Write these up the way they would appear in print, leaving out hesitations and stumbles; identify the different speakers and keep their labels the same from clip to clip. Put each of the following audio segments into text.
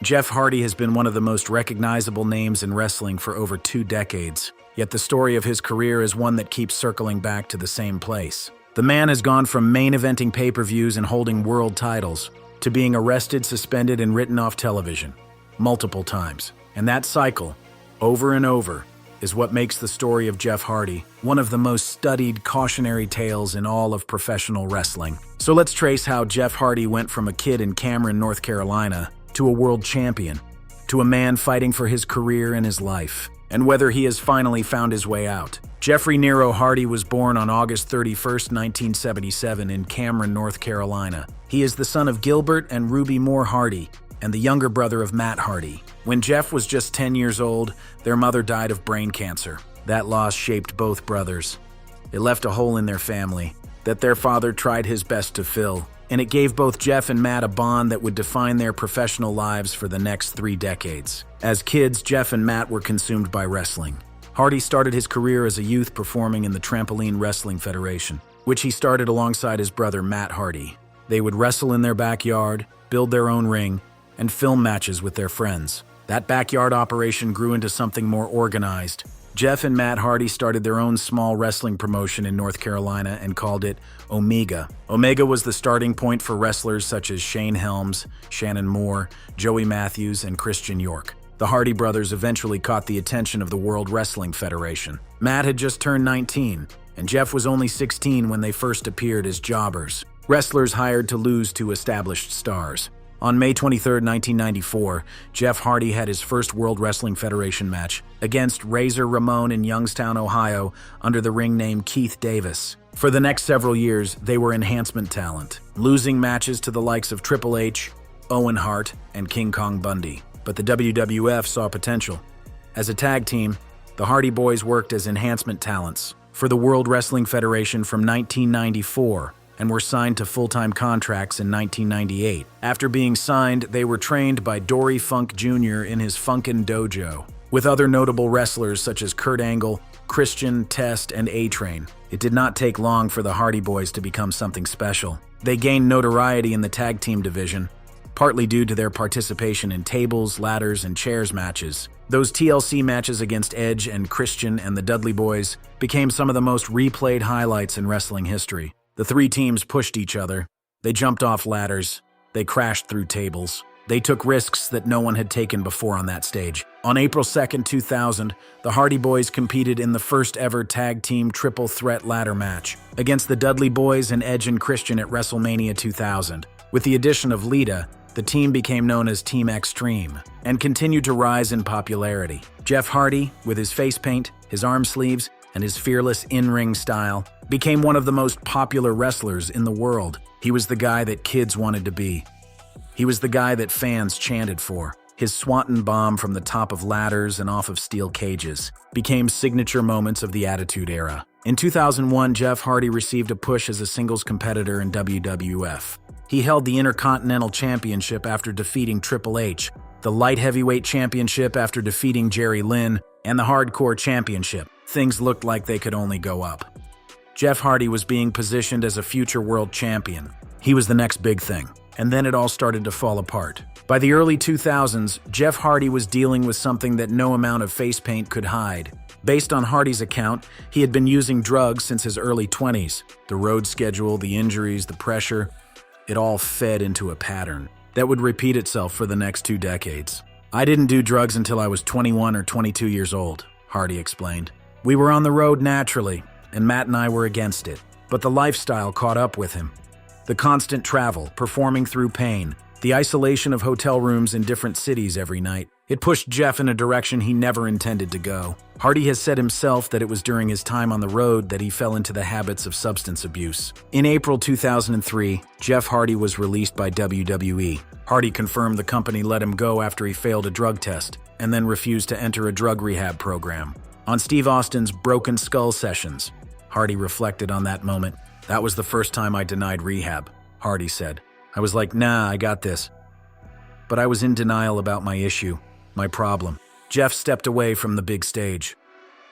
Speaker 1: Jeff Hardy has been one of the most recognizable names in wrestling for over 2 decades, yet the story of his career is one that keeps circling back to the same place. The man has gone from main eventing pay-per-views and holding world titles to being arrested, suspended, and written off television multiple times. And that cycle, over and over, is what makes the story of Jeff Hardy one of the most studied cautionary tales in all of professional wrestling. So let's trace how Jeff Hardy went from a kid in Cameron, North Carolina, to a world champion, to a man fighting for his career and his life, and whether he has finally found his way out. Jeffrey Nero Hardy was born on August 31st, 1977 in Cameron, North Carolina. He is the son of Gilbert and Ruby Moore Hardy, and the younger brother of Matt Hardy. When Jeff was just 10 years old, their mother died of brain cancer. That loss shaped both brothers. It left a hole in their family that their father tried his best to fill, and it gave both Jeff and Matt a bond that would define their professional lives for the next 3 decades. As kids, Jeff and Matt were consumed by wrestling. Hardy started his career as a youth performing in the Trampoline Wrestling Federation, which he started alongside his brother Matt Hardy. They would wrestle in their backyard, build their own ring, and film matches with their friends. That backyard operation grew into something more organized. Jeff and Matt Hardy started their own small wrestling promotion in North Carolina and called it Omega. Omega was the starting point for wrestlers such as Shane Helms, Shannon Moore, Joey Matthews, and Christian York. The Hardy brothers eventually caught the attention of the World Wrestling Federation. Matt had just turned 19, and Jeff was only 16 when they first appeared as jobbers, wrestlers hired to lose to established stars. On May 23, 1994, Jeff Hardy had his first World Wrestling Federation match against Razor Ramon in Youngstown, Ohio, under the ring name Keith Davis. For the next several years, they were enhancement talent, losing matches to the likes of Triple H, Owen Hart, and King Kong Bundy. But the WWF saw potential. As a tag team, the Hardy Boyz worked as enhancement talents for the World Wrestling Federation from 1994, and were signed to full-time contracts in 1998. After being signed, they were trained by Dory Funk Jr. in his Funkin' Dojo, with other notable wrestlers such as Kurt Angle, Christian, Test, and A-Train. It did not take long for the Hardy Boyz to become something special. They gained notoriety in the tag team division, partly due to their participation in tables, ladders, and chairs matches. Those TLC matches against Edge and Christian and the Dudley Boyz became some of the most replayed highlights in wrestling history. The 3 teams pushed each other. They jumped off ladders. They crashed through tables. They took risks that no one had taken before on that stage. On April 2, 2000, the Hardy Boyz competed in the first ever tag team triple threat ladder match against the Dudley Boyz and Edge and Christian at WrestleMania 2000. With the addition of Lita, the team became known as Team Extreme and continued to rise in popularity. Jeff Hardy, with his face paint, his arm sleeves, and his fearless in-ring style, became one of the most popular wrestlers in the world. He was the guy that kids wanted to be. He was the guy that fans chanted for. His swanton bomb from the top of ladders and off of steel cages became signature moments of the Attitude Era. In 2001, Jeff Hardy received a push as a singles competitor in WWF. He held the Intercontinental Championship after defeating Triple H, the Light Heavyweight Championship after defeating Jerry Lynn, and the Hardcore Championship. Things looked like they could only go up. Jeff Hardy was being positioned as a future world champion. He was the next big thing. And then it all started to fall apart. By the early 2000s, Jeff Hardy was dealing with something that no amount of face paint could hide. Based on Hardy's account, he had been using drugs since his early 20s. The road schedule, the injuries, the pressure, it all fed into a pattern that would repeat itself for the next 2 decades. "I didn't do drugs until I was 21 or 22 years old," Hardy explained. "We were on the road naturally, and Matt and I were against it. But the lifestyle caught up with him. The constant travel, performing through pain, the isolation of hotel rooms in different cities every night. It pushed Jeff in a direction he never intended to go." Hardy has said himself that it was during his time on the road that he fell into the habits of substance abuse. In April 2003, Jeff Hardy was released by WWE. Hardy confirmed the company let him go after he failed a drug test and then refused to enter a drug rehab program. On Steve Austin's Broken Skull Sessions, Hardy reflected on that moment. "That was the first time I denied rehab," Hardy said. "I was like, nah, I got this. But I was in denial about my issue, my problem." Jeff stepped away from the big stage.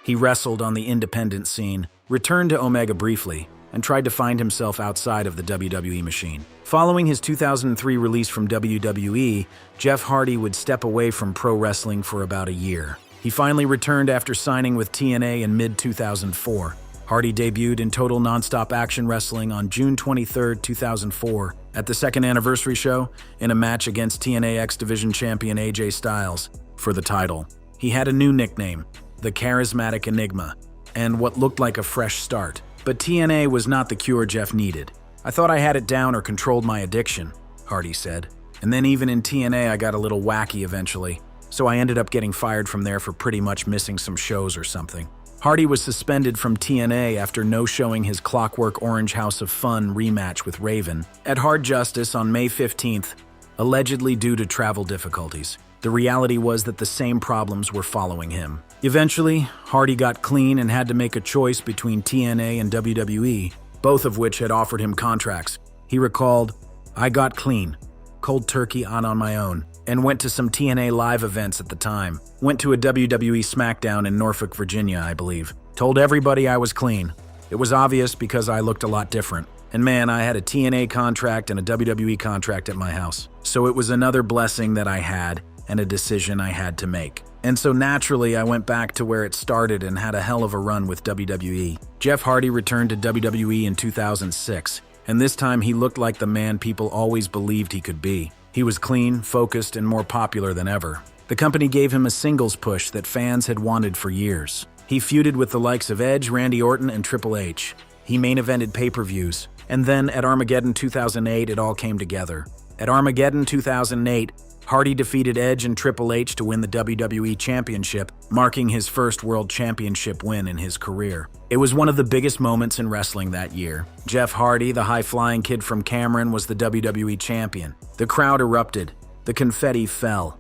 Speaker 1: He wrestled on the independent scene, returned to Omega briefly, and tried to find himself outside of the WWE machine. Following his 2003 release from WWE, Jeff Hardy would step away from pro wrestling for about a year. He finally returned after signing with TNA in mid-2004. Hardy debuted in Total Nonstop Action Wrestling on June 23, 2004, at the second anniversary show in a match against TNA X Division champion AJ Styles for the title. He had a new nickname, the Charismatic Enigma, and what looked like a fresh start. But TNA was not the cure Jeff needed. "I thought I had it down or controlled my addiction," Hardy said. "And then even in TNA I got a little wacky eventually, so I ended up getting fired from there for pretty much missing some shows or something." Hardy was suspended from TNA after no-showing his Clockwork Orange House of Fun rematch with Raven at Hard Justice on May 15th, allegedly due to travel difficulties. The reality was that the same problems were following him. Eventually, Hardy got clean and had to make a choice between TNA and WWE, both of which had offered him contracts. He recalled, "I got clean, cold turkey on my own, and went to some TNA live events at the time. Went to a WWE SmackDown in Norfolk, Virginia, I believe. Told everybody I was clean. It was obvious because I looked a lot different. And man, I had a TNA contract and a WWE contract at my house. So it was another blessing that I had and a decision I had to make. And so naturally, I went back to where it started and had a hell of a run with WWE." Jeff Hardy returned to WWE in 2006, and this time he looked like the man people always believed he could be. He was clean, focused, and more popular than ever. The company gave him a singles push that fans had wanted for years. He feuded with the likes of Edge, Randy Orton, and Triple H. He main-evented pay-per-views. And then at Armageddon 2008, it all came together. At Armageddon 2008, Hardy defeated Edge and Triple H to win the WWE Championship, marking his first World Championship win in his career. It was one of the biggest moments in wrestling that year. Jeff Hardy, the high-flying kid from Cameron, was the WWE Champion. The crowd erupted. The confetti fell.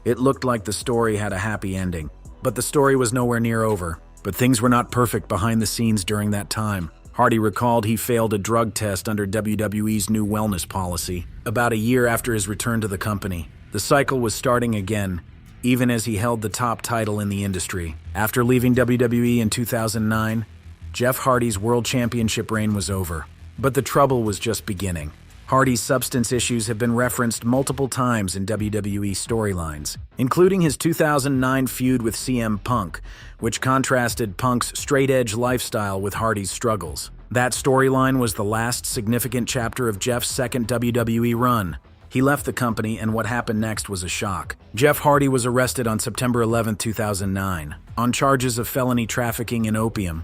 Speaker 1: It looked like the story had a happy ending. But the story was nowhere near over. But things were not perfect behind the scenes during that time. Hardy recalled he failed a drug test under WWE's new wellness policy about a year after his return to the company. The cycle was starting again, even as he held the top title in the industry. After leaving WWE in 2009, Jeff Hardy's World Championship reign was over. But the trouble was just beginning. Hardy's substance issues have been referenced multiple times in WWE storylines, including his 2009 feud with CM Punk, which contrasted Punk's straight-edge lifestyle with Hardy's struggles. That storyline was the last significant chapter of Jeff's second WWE run. He left the company, and what happened next was a shock. Jeff Hardy was arrested on September 11, 2009, on charges of felony trafficking in opium,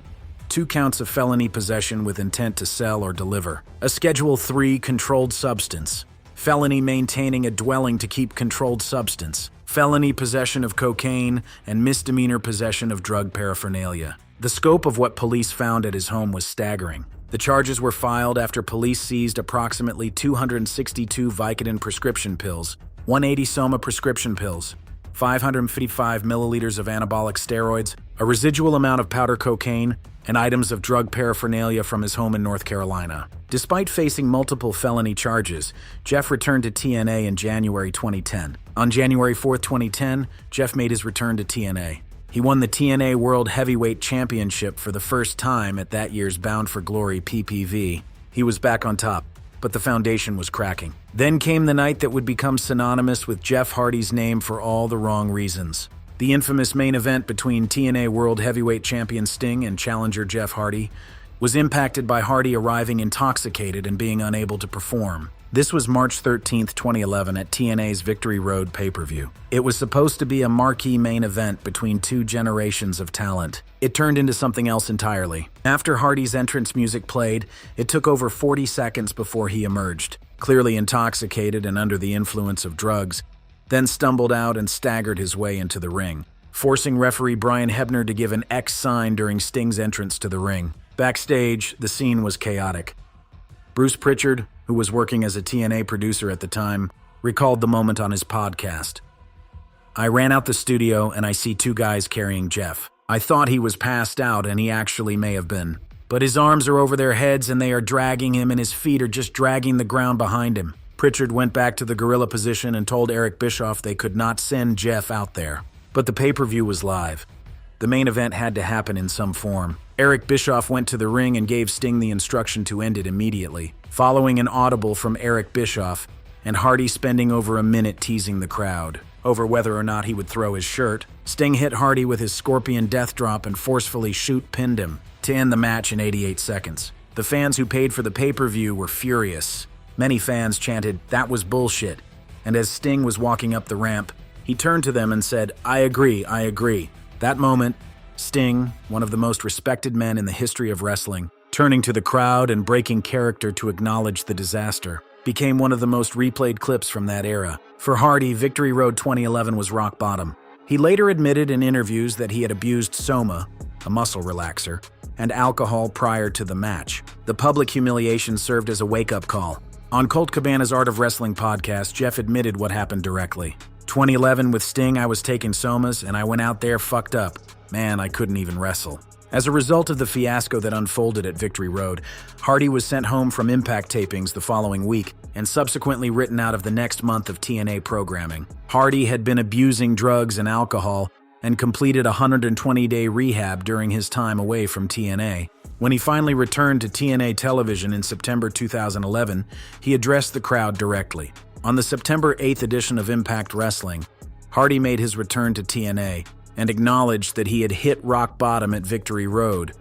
Speaker 1: 2 counts of felony possession with intent to sell or deliver, a Schedule III controlled substance, felony maintaining a dwelling to keep controlled substance, felony possession of cocaine, and misdemeanor possession of drug paraphernalia. The scope of what police found at his home was staggering. The charges were filed after police seized approximately 262 Vicodin prescription pills, 180 Soma prescription pills, 555 milliliters of anabolic steroids, a residual amount of powder cocaine, and items of drug paraphernalia from his home in North Carolina. Despite facing multiple felony charges, Jeff returned to TNA in January 2010. On January 4, 2010, Jeff made his return to TNA. He won the TNA World Heavyweight Championship for the first time at that year's Bound for Glory PPV. He was back on top, but the foundation was cracking. Then came the night that would become synonymous with Jeff Hardy's name for all the wrong reasons. The infamous main event between TNA World Heavyweight Champion Sting and challenger Jeff Hardy was impacted by Hardy arriving intoxicated and being unable to perform. This was March 13, 2011 at TNA's Victory Road pay-per-view. It was supposed to be a marquee main event between 2 generations of talent. It turned into something else entirely. After Hardy's entrance music played, it took over 40 seconds before he emerged, clearly intoxicated and under the influence of drugs, then stumbled out and staggered his way into the ring, forcing referee Brian Hebner to give an X sign during Sting's entrance to the ring. Backstage, the scene was chaotic. Bruce Pritchard, who was working as a TNA producer at the time, recalled the moment on his podcast. "I ran out the studio and I see 2 guys carrying Jeff. I thought he was passed out, and he actually may have been. But his arms are over their heads and they are dragging him, and his feet are just dragging the ground behind him." Pritchard went back to the gorilla position and told Eric Bischoff they could not send Jeff out there. But the pay-per-view was live. The main event had to happen in some form. Eric Bischoff went to the ring and gave Sting the instruction to end it immediately, following an audible from Eric Bischoff, and Hardy spending over a minute teasing the crowd over whether or not he would throw his shirt. Sting hit Hardy with his Scorpion Death Drop and forcefully pinned him to end the match in 88 seconds. The fans who paid for the pay-per-view were furious. Many fans chanted, "That was bullshit." And as Sting was walking up the ramp, he turned to them and said, "I agree, I agree." That moment, Sting, one of the most respected men in the history of wrestling, turning to the crowd and breaking character to acknowledge the disaster, became one of the most replayed clips from that era. For Hardy, Victory Road 2011 was rock bottom. He later admitted in interviews that he had abused Soma, a muscle relaxer, and alcohol prior to the match. The public humiliation served as a wake-up call. On Colt Cabana's Art of Wrestling podcast, Jeff admitted what happened directly. 2011 with Sting, I was taking Somas, and I went out there fucked up. Man, I couldn't even wrestle. As a result of the fiasco that unfolded at Victory Road, Hardy was sent home from Impact tapings the following week and subsequently written out of the next month of TNA programming. Hardy had been abusing drugs and alcohol and completed a 120-day rehab during his time away from TNA. When he finally returned to TNA television in September 2011, he addressed the crowd directly. On the September 8th edition of Impact Wrestling, Hardy made his return to TNA and acknowledged that he had hit rock bottom at Victory Road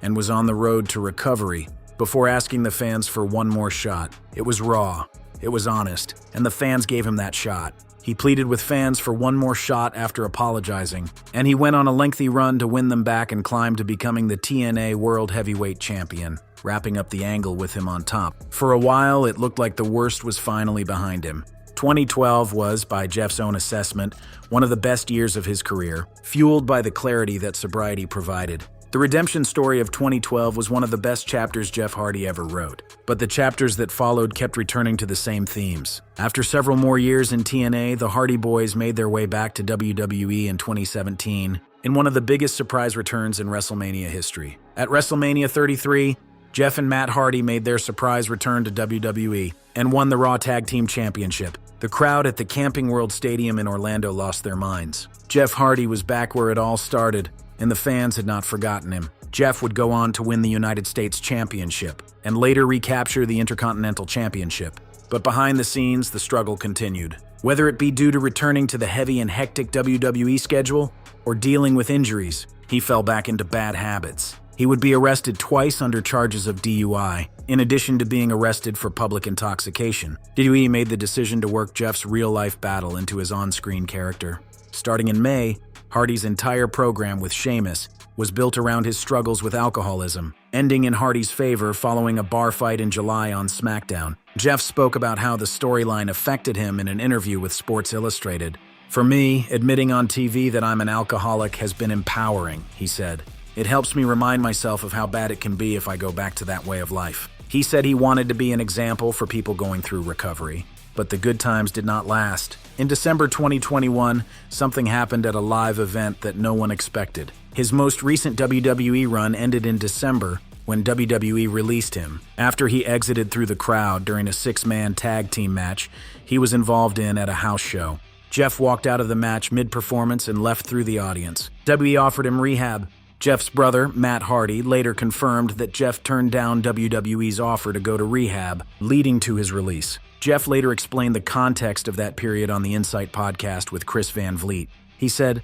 Speaker 1: and was on the road to recovery before asking the fans for one more shot. It was raw, it was honest, and the fans gave him that shot. He pleaded with fans for one more shot after apologizing, and he went on a lengthy run to win them back and climb to becoming the TNA World Heavyweight Champion, wrapping up the angle with him on top. For a while, it looked like the worst was finally behind him. 2012 was, by Jeff's own assessment, one of the best years of his career, fueled by the clarity that sobriety provided. The redemption story of 2012 was one of the best chapters Jeff Hardy ever wrote, but the chapters that followed kept returning to the same themes. After several more years in TNA, the Hardy Boyz made their way back to WWE in 2017 in one of the biggest surprise returns in WrestleMania history. At WrestleMania 33, Jeff and Matt Hardy made their surprise return to WWE and won the Raw Tag Team Championship. The crowd at the Camping World Stadium in Orlando lost their minds. Jeff Hardy was back where it all started, and the fans had not forgotten him. Jeff would go on to win the United States Championship and later recapture the Intercontinental Championship. But behind the scenes, the struggle continued. Whether it be due to returning to the heavy and hectic WWE schedule or dealing with injuries, he fell back into bad habits. He would be arrested twice under charges of DUI, in addition to being arrested for public intoxication. WWE made the decision to work Jeff's real-life battle into his on-screen character. Starting in May, Hardy's entire program with Sheamus was built around his struggles with alcoholism, ending in Hardy's favor following a bar fight in July on SmackDown. Jeff spoke about how the storyline affected him in an interview with Sports Illustrated. "For me, admitting on TV that I'm an alcoholic has been empowering," he said. "It helps me remind myself of how bad it can be if I go back to that way of life." He said he wanted to be an example for people going through recovery, but the good times did not last. In December 2021, something happened at a live event that no one expected. His most recent WWE run ended in December when WWE released him. After he exited through the crowd during a 6-man tag team match he was involved in at a house show. Jeff walked out of the match mid-performance and left through the audience. WWE offered him rehab. Jeff's brother, Matt Hardy, later confirmed that Jeff turned down WWE's offer to go to rehab, leading to his release. Jeff later explained the context of that period on the Insight podcast with Chris Van Vliet. He said,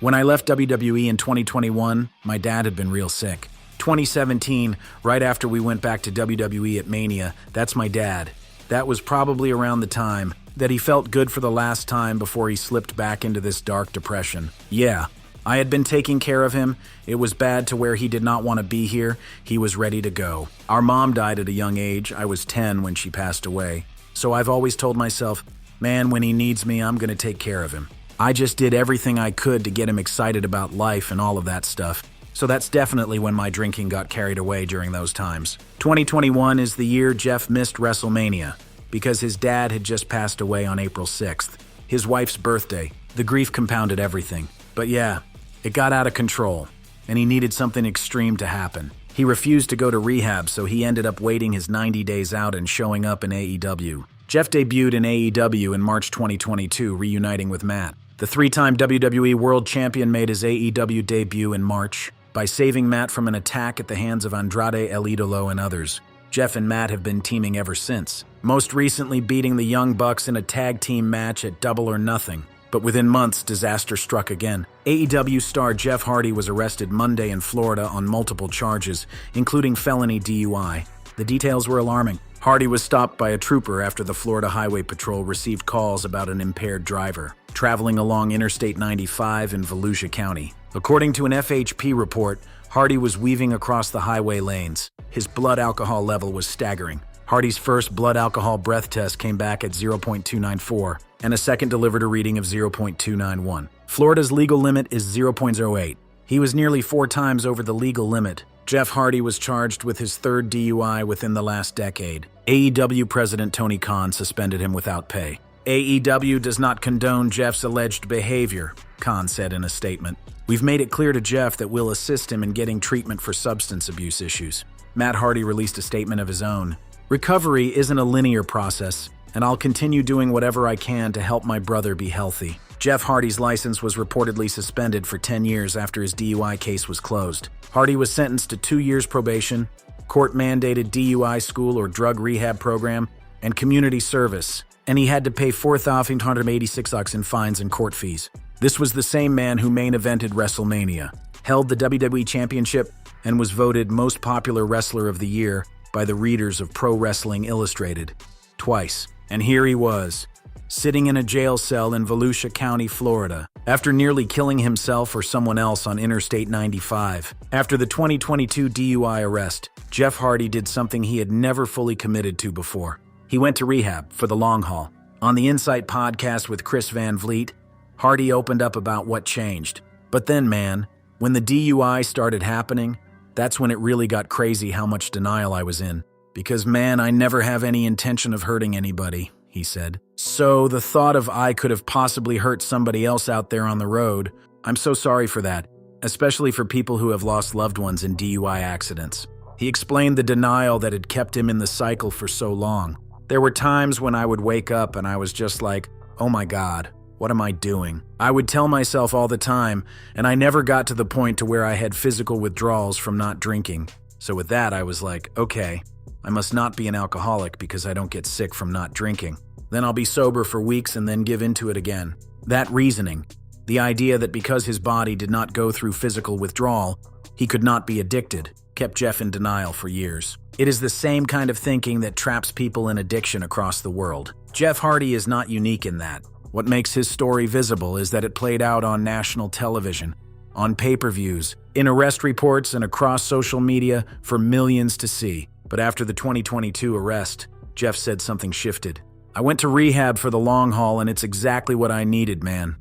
Speaker 1: "When I left WWE in 2021, my dad had been real sick. 2017, right after we went back to WWE at Mania, that's my dad. That was probably around the time that he felt good for the last time before he slipped back into this dark depression. Yeah, I had been taking care of him. It was bad to where he did not want to be here. He was ready to go. Our mom died at a young age. I was 10 when she passed away. So I've always told myself, man, when he needs me, I'm going to take care of him. I just did everything I could to get him excited about life and all of that stuff. So that's definitely when my drinking got carried away during those times." 2021 is the year Jeff missed WrestleMania because his dad had just passed away on April 6th, his wife's birthday. The grief compounded everything. But yeah, it got out of control, and he needed something extreme to happen. He refused to go to rehab, so he ended up waiting his 90 days out and showing up in AEW. Jeff debuted in AEW in March 2022, reuniting with Matt. The three-time WWE World Champion made his AEW debut in March by saving Matt from an attack at the hands of Andrade El Idolo and others. Jeff and Matt have been teaming ever since, most recently beating the Young Bucks in a tag team match at Double or Nothing. But within months, disaster struck again. AEW star Jeff Hardy was arrested Monday in Florida on multiple charges, including felony DUI. The details were alarming. Hardy was stopped by a trooper after the Florida Highway Patrol received calls about an impaired driver traveling along Interstate 95 in Volusia County. According to an FHP report, Hardy was weaving across the highway lanes. His blood alcohol level was staggering. Hardy's first blood alcohol breath test came back at 0.294, and a second delivered a reading of 0.291. Florida's legal limit is 0.08. He was nearly 4 times over the legal limit. Jeff Hardy was charged with his third DUI within the last decade. AEW President Tony Khan suspended him without pay. AEW does not condone Jeff's alleged behavior, Khan said in a statement. We've made it clear to Jeff that we'll assist him in getting treatment for substance abuse issues. Matt Hardy released a statement of his own. Recovery isn't a linear process, and I'll continue doing whatever I can to help my brother be healthy. Jeff Hardy's license was reportedly suspended for 10 years after his DUI case was closed. Hardy was sentenced to 2 years probation, court-mandated DUI school or drug rehab program, and community service, and he had to pay $4,886 in fines and court fees. This was the same man who main evented WrestleMania, held the WWE Championship, and was voted Most Popular Wrestler of the Year by the readers of Pro Wrestling Illustrated twice. And here he was, sitting in a jail cell in Volusia County, Florida, after nearly killing himself or someone else on Interstate 95. After the 2022 DUI arrest, Jeff Hardy did something he had never fully committed to before. He went to rehab for the long haul. On the Insight podcast with Chris Van Vliet, Hardy opened up about what changed. But then, man, when the DUI started happening, that's when it really got crazy how much denial I was in. Because, man, I never have any intention of hurting anybody, he said. So the thought of I could have possibly hurt somebody else out there on the road, I'm so sorry for that, especially for people who have lost loved ones in DUI accidents. He explained the denial that had kept him in the cycle for so long. There were times when I would wake up and I was just like, oh my God, what am I doing? I would tell myself all the time, and I never got to the point to where I had physical withdrawals from not drinking. So with that, I was like, okay, I must not be an alcoholic because I don't get sick from not drinking. Then I'll be sober for weeks and then give into it again. That reasoning, the idea that because his body did not go through physical withdrawal, he could not be addicted, kept Jeff in denial for years. It is the same kind of thinking that traps people in addiction across the world. Jeff Hardy is not unique in that. What makes his story visible is that it played out on national television, on pay-per-views, in arrest reports, and across social media for millions to see. But after the 2022 arrest, Jeff said something shifted. I went to rehab for the long haul, and it's exactly what I needed, man,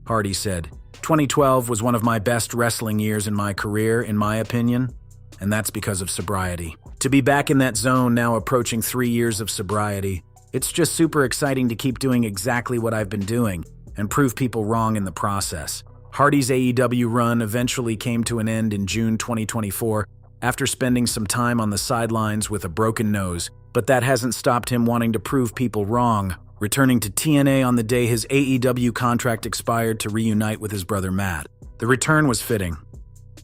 Speaker 1: Hardy said. 2012 was one of my best wrestling years in my career, in my opinion, and that's because of sobriety. To be back in that zone now approaching 3 years of sobriety, it's just super exciting to keep doing exactly what I've been doing and prove people wrong in the process. Hardy's AEW run eventually came to an end in June 2024 after spending some time on the sidelines with a broken nose, but that hasn't stopped him wanting to prove people wrong, returning to TNA on the day his AEW contract expired to reunite with his brother Matt. The return was fitting.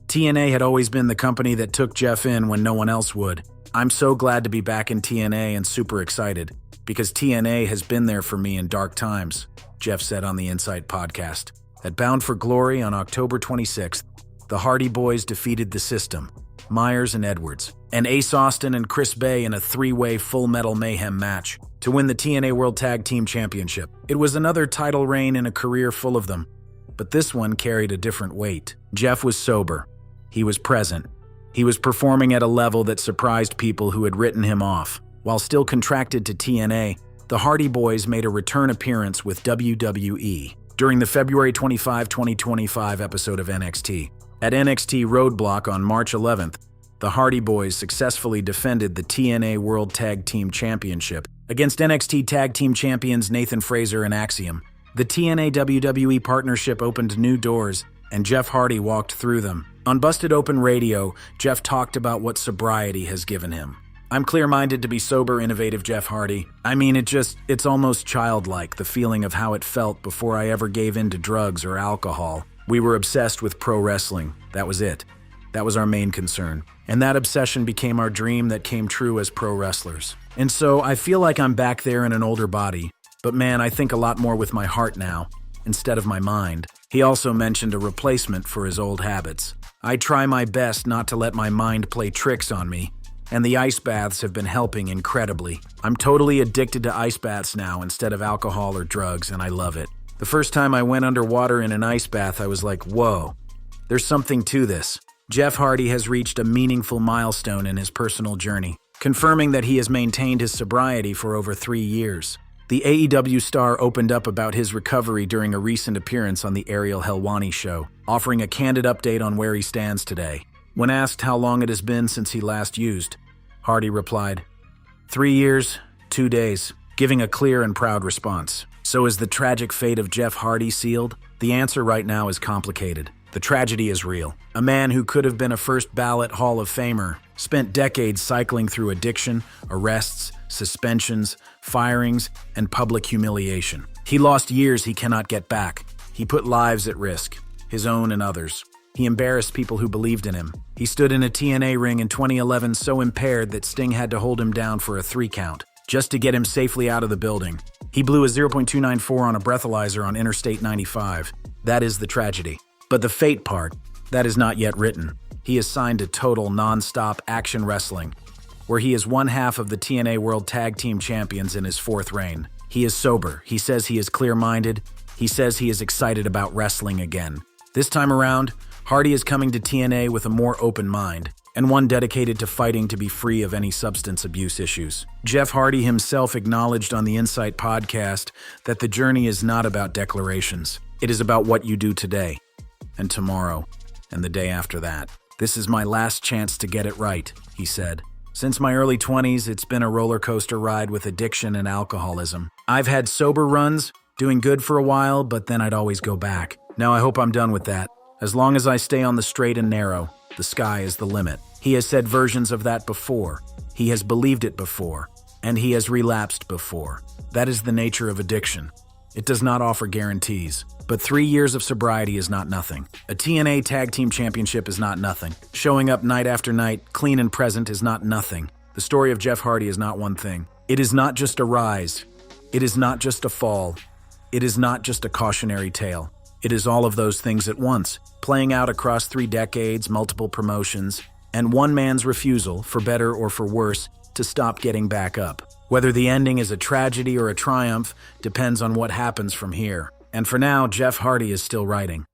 Speaker 1: TNA had always been the company that took Jeff in when no one else would. I'm so glad to be back in TNA and super excited, because TNA has been there for me in dark times, Jeff said on the Insight podcast. At Bound for Glory on October 26th, the Hardy Boyz defeated The System, Myers and Edwards, and Ace Austin and Chris Bay in a 3-way Full Metal Mayhem match to win the TNA World Tag Team Championship. It was another title reign in a career full of them, but this one carried a different weight. Jeff was sober. He was present. He was performing at a level that surprised people who had written him off. While still contracted to TNA, the Hardy Boyz made a return appearance with WWE during the February 25, 2025 episode of NXT. At NXT Roadblock on March 11th, the Hardy Boyz successfully defended the TNA World Tag Team Championship against NXT Tag Team Champions Nathan Frazer and Axiom. The TNA WWE partnership opened new doors, and Jeff Hardy walked through them. On Busted Open Radio, Jeff talked about what sobriety has given him. I'm clear-minded to be sober, innovative Jeff Hardy. I mean, it's almost childlike, the feeling of how it felt before I ever gave in to drugs or alcohol. We were obsessed with pro wrestling. That was it. That was our main concern. And that obsession became our dream that came true as pro wrestlers. And so I feel like I'm back there in an older body. But man, I think a lot more with my heart now, instead of my mind. He also mentioned a replacement for his old habits. I try my best not to let my mind play tricks on me, and the ice baths have been helping incredibly. I'm totally addicted to ice baths now instead of alcohol or drugs, and I love it. The first time I went underwater in an ice bath, I was like, whoa, there's something to this. Jeff Hardy has reached a meaningful milestone in his personal journey, confirming that he has maintained his sobriety for over 3 years. The AEW star opened up about his recovery during a recent appearance on the Ariel Helwani show, offering a candid update on where he stands today. When asked how long it has been since he last used, Hardy replied, 3 years, 2 days, giving a clear and proud response. So is the tragic fate of Jeff Hardy sealed? The answer right now is complicated. The tragedy is real. A man who could have been a first-ballot Hall of Famer spent decades cycling through addiction, arrests, suspensions, firings, and public humiliation. He lost years he cannot get back. He put lives at risk, his own and others. He embarrassed people who believed in him. He stood in a TNA ring in 2011 so impaired that Sting had to hold him down for a 3 count, just to get him safely out of the building. He blew a 0.294 on a breathalyzer on Interstate 95. That is the tragedy. But the fate part, that is not yet written. He is signed to Total Non-Stop Action Wrestling, where he is one half of the TNA World Tag Team Champions in his 4th reign. He is sober. He says he is clear-minded. He says he is excited about wrestling again. This time around, Hardy is coming to TNA with a more open mind, and one dedicated to fighting to be free of any substance abuse issues. Jeff Hardy himself acknowledged on the Insight podcast that the journey is not about declarations. It is about what you do today, and tomorrow, and the day after that. This is my last chance to get it right, he said. Since my early 20s, it's been a roller coaster ride with addiction and alcoholism. I've had sober runs, doing good for a while, but then I'd always go back. Now I hope I'm done with that. As long as I stay on the straight and narrow, the sky is the limit. He has said versions of that before. He has believed it before, and he has relapsed before. That is the nature of addiction. It does not offer guarantees. But 3 years of sobriety is not nothing. A TNA Tag Team Championship is not nothing. Showing up night after night, clean and present, is not nothing. The story of Jeff Hardy is not one thing. It is not just a rise. It is not just a fall. It is not just a cautionary tale. It is all of those things at once, playing out across 3 decades, multiple promotions, and one man's refusal, for better or for worse, to stop getting back up. Whether the ending is a tragedy or a triumph depends on what happens from here. And for now, Jeff Hardy is still writing.